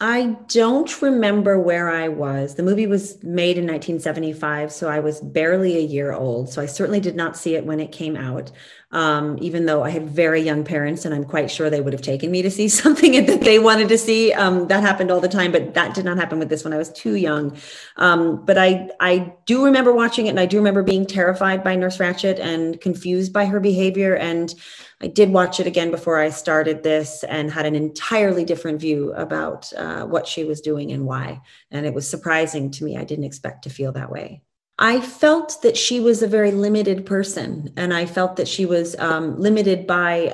I don't remember where I was. The movie was made in 1975, so I was barely a year old. So I certainly did not see it when it came out, even though I had very young parents, and I'm quite sure they would have taken me to see something that they wanted to see. That happened all the time, but that did not happen with this one. I was too young. But I do remember watching it, and I do remember being terrified by Nurse Ratched and confused by her behavior. And I did watch it again before I started this and had an entirely different view about what she was doing and why. And it was surprising to me. I didn't expect to feel that way. I felt that she was a very limited person. And I felt that she was limited by,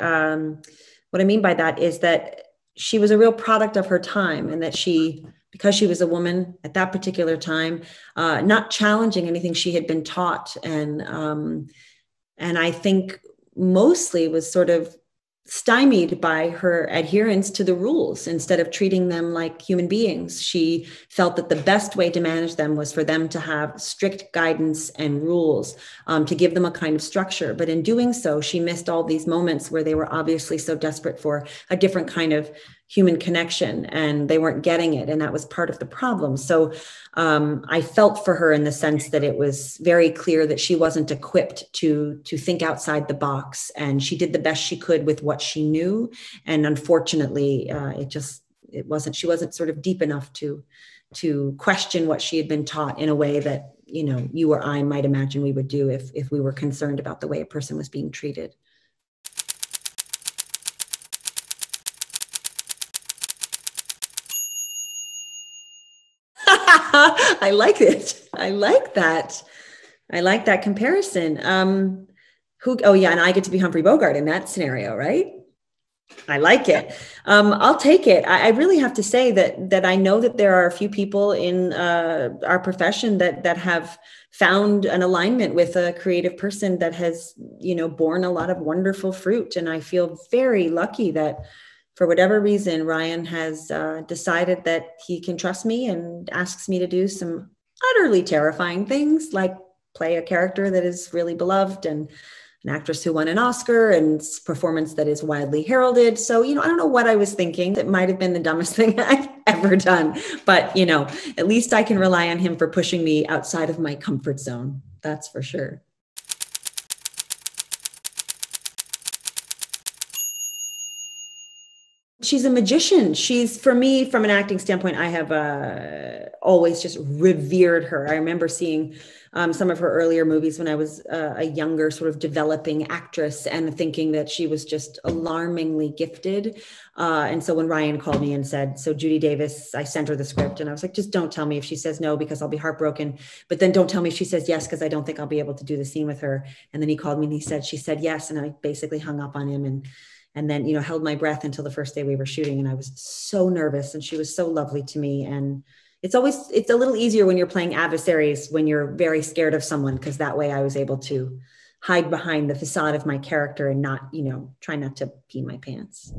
what I mean by that is that she was a real product of her time, and that she, because she was a woman at that particular time, not challenging anything she had been taught. And I think mostly was sort of stymied by her adherence to the rules instead of treating them like human beings. She felt that the best way to manage them was for them to have strict guidance and rules, to give them a kind of structure. But in doing so, she missed all these moments where they were obviously so desperate for a different kind of human connection, and they weren't getting it. And that was part of the problem. So I felt for her in the sense that it was very clear that she wasn't equipped to think outside the box, and she did the best she could with what she knew. And unfortunately, she wasn't sort of deep enough to question what she had been taught in a way that, you or I might imagine we would do if we were concerned about the way a person was being treated. I like it. I like that. I like that comparison. Oh yeah, and I get to be Humphrey Bogart in that scenario, right? I like it. I'll take it. I really have to say that I know that there are a few people in our profession that have found an alignment with a creative person that has, borne a lot of wonderful fruit. And I feel very lucky that, for whatever reason, Ryan has decided that he can trust me and asks me to do some utterly terrifying things, like play a character that is really beloved and an actress who won an Oscar and performance that is widely heralded. So, I don't know what I was thinking. It might have been the dumbest thing I've ever done. But, at least I can rely on him for pushing me outside of my comfort zone. That's for sure. She's a magician. For me, from an acting standpoint, I have always just revered her. I remember seeing some of her earlier movies when I was a younger sort of developing actress, and thinking that she was just alarmingly gifted. And so when Ryan called me and said, "So Judy Davis," I sent her the script, and I was like, "Just don't tell me if she says no, because I'll be heartbroken. But then don't tell me if she says yes, because I don't think I'll be able to do the scene with her." And then he called me and he said, "She said yes." And I basically hung up on him and then, held my breath until the first day we were shooting. And I was so nervous, and she was so lovely to me. And it's a little easier when you're playing adversaries, when you're very scared of someone, because that way I was able to hide behind the facade of my character and not, try not to pee my pants.